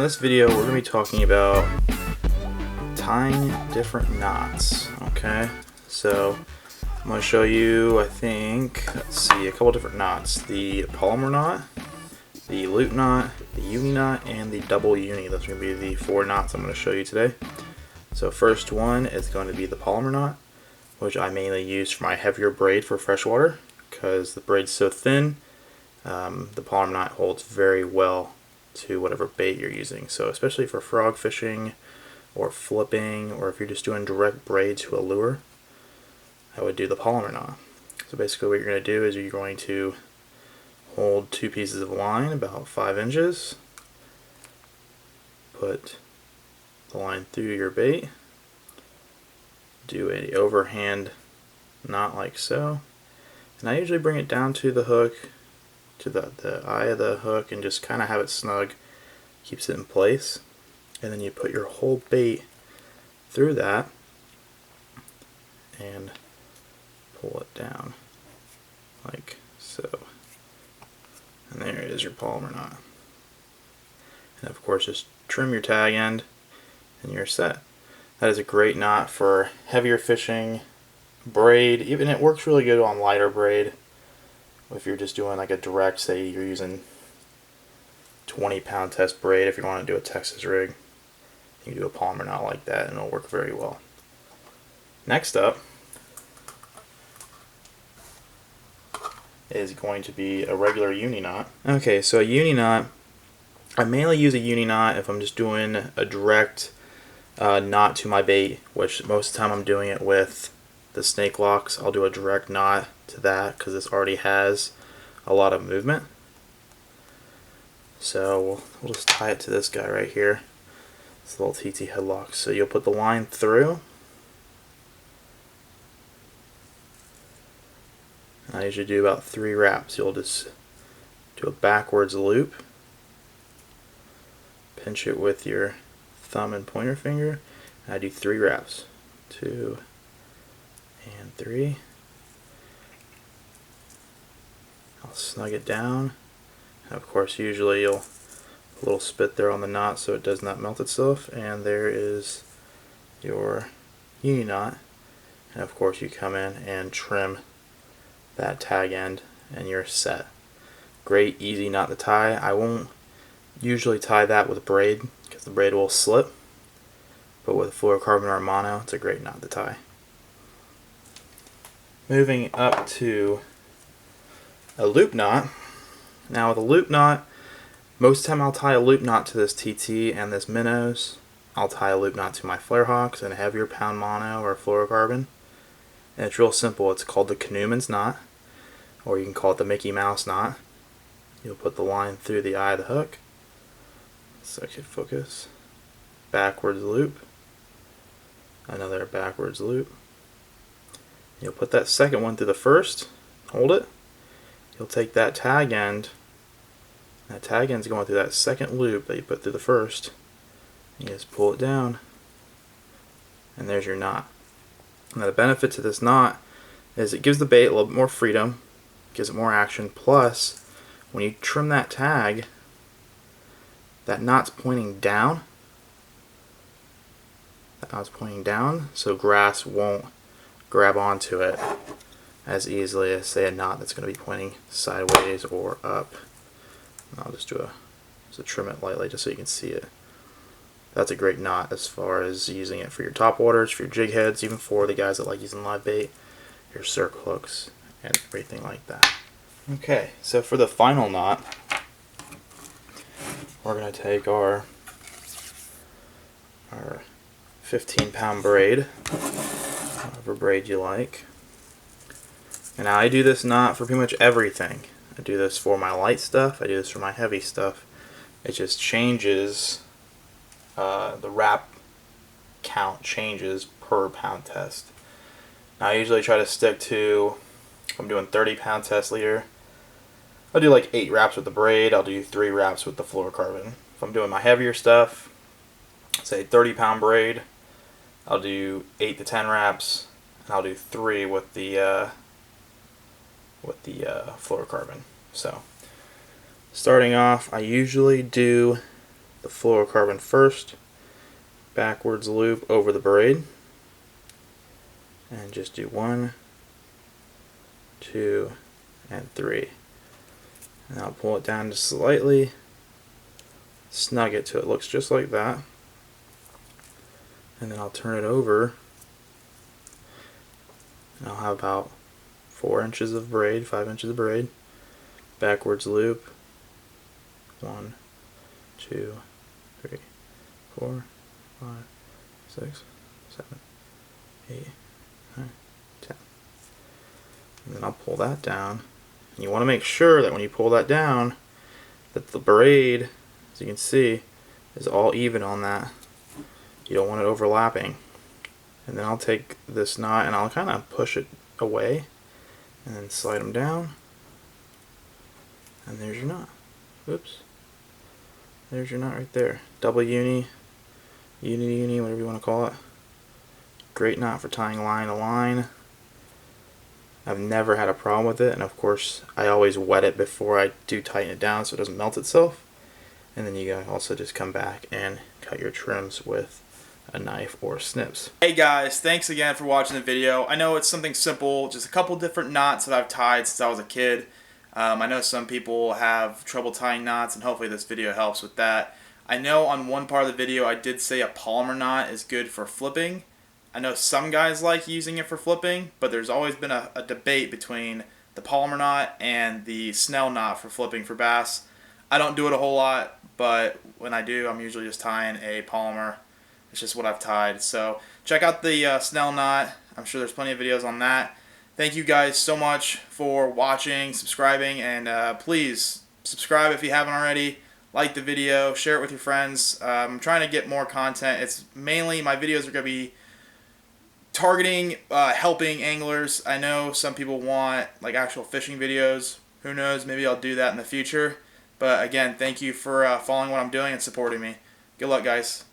this video we're going to be talking about tying different knots. Okay, so I'm going to show you, I think, let's see, a couple different knots. The Palomar Knot, the Loop Knot, the Uni Knot, and the Double Uni. Those are going to be the 4 knots I'm going to show you today. So first one is going to be the Palomar Knot, which I mainly use for my heavier braid for freshwater because the braid's so thin. The Palomar Knot holds very well to whatever bait you're using. So especially for frog fishing or flipping, or if you're just doing direct braid to a lure, I would do the Palomar Knot. So basically what you're going to do is you're going to hold 2 pieces of line about 5 inches, put the line through your bait, do an overhand knot like so, and I usually bring it down to the hook, to the eye of the hook, and just kind of have it snug, keeps it in place, and then you put your whole bait through that and pull it down like so, and there is your Palomar Knot. And of course just trim your tag end and you're set. That is a great knot for heavier fishing, braid. Even it works really good on lighter braid. If you're just doing like a direct, say you're using 20-pound test braid, if you want to do a Texas rig, you can do a Palomar Knot like that and it'll work very well. Next up is going to be a regular Uni Knot. Okay, so a Uni Knot, I mainly use a Uni Knot if I'm just doing a direct knot to my bait, which most of the time I'm doing it with the snake locks. I'll do a direct knot to that because this already has a lot of movement. So we'll just tie it to this guy right here, this little TT headlock. So you'll put the line through. I usually do about 3 wraps. You'll just do a backwards loop, pinch it with your thumb and pointer finger, and I do 3 wraps. 2 and 3. I'll snug it down. And of course, usually you'll a little spit there on the knot so it does not melt itself, and there is your Uni Knot. And of course, you come in and trim that tag end, and you're set. Great, easy knot to tie. I won't usually tie that with braid because the braid will slip, but with fluorocarbon or mono, it's a great knot to tie. Moving up to a loop knot. Now with a loop knot, most of the time I'll tie a loop knot to this TT and this minnows. I'll tie a loop knot to my flare hawks and a heavier pound mono or fluorocarbon. And it's real simple. It's called the Canoeman's knot, or you can call it the Mickey Mouse knot. You'll put the line through the eye of the hook, so I could focus, backwards loop, another backwards loop. You'll put that second one through the first, hold it. You'll take that tag end is going through that second loop that you put through the first. You just pull it down, and there's your knot. Now the benefit to this knot is it gives the bait a little bit more freedom, gives it more action, plus when you trim that tag, that knot's pointing down. That knot's pointing down, so grass won't grab onto it as easily as, say, a knot that's going to be pointing sideways or up. And I'll just trim it lightly just so you can see it. That's a great knot as far as using it for your top waters, for your jig heads, even for the guys that like using live bait, your circle hooks, and everything like that. Okay, so for the final knot, we're going to take our 15-pound braid, whatever braid you like. And now I do this knot for pretty much everything. I do this for my light stuff, I do this for my heavy stuff. It just changes, the wrap count changes per pound test. Now I usually try to stick to, if I'm doing 30-pound test leader, I'll do like 8 wraps with the braid, I'll do 3 wraps with the fluorocarbon. If I'm doing my heavier stuff, say 30-pound braid, I'll do 8 to 10 wraps, and I'll do 3 with the fluorocarbon. So starting off, I usually do the fluorocarbon first, backwards loop over the braid, and just do 1, 2, and 3. And I'll pull it down just slightly, snug it till it looks just like that, and then I'll turn it over, and I'll have about 4 inches of braid, 5 inches of braid, backwards loop, 1, 2, 3, 4, 5, 6, 7, 8, 9, 10. And then I'll pull that down. And you want to make sure that when you pull that down, that the braid, as you can see, is all even on that. You don't want it overlapping. And then I'll take this knot and I'll kind of push it away and then slide them down. And there's your knot. Whoops. There's your knot right there. Double uni, uni, whatever you want to call it. Great knot for tying line to line. I've never had a problem with it, and of course I always wet it before I do tighten it down so it doesn't melt itself. And then you gotta also just come back and cut your trims with a knife or snips. Hey guys, thanks again for watching the video. I know it's something simple, just a couple different knots that I've tied since I was a kid. I know some people have trouble tying knots, and hopefully this video helps with that. I know on one part of the video I did say a Palomar knot is good for flipping. I know some guys like using it for flipping, but there's always been a debate between the Palomar knot and the Snell knot for flipping for bass. I don't do it a whole lot, but when I do, I'm usually just tying a Palomar. It's just what I've tied. So check out the Snell knot. I'm sure there's plenty of videos on that. Thank you guys so much for watching, subscribing, and please subscribe if you haven't already. Like the video, share it with your friends. I'm trying to get more content. It's mainly, my videos are going to be targeting, helping anglers. I know some people want like actual fishing videos. Who knows, maybe I'll do that in the future. But again, thank you for following what I'm doing and supporting me. Good luck, guys.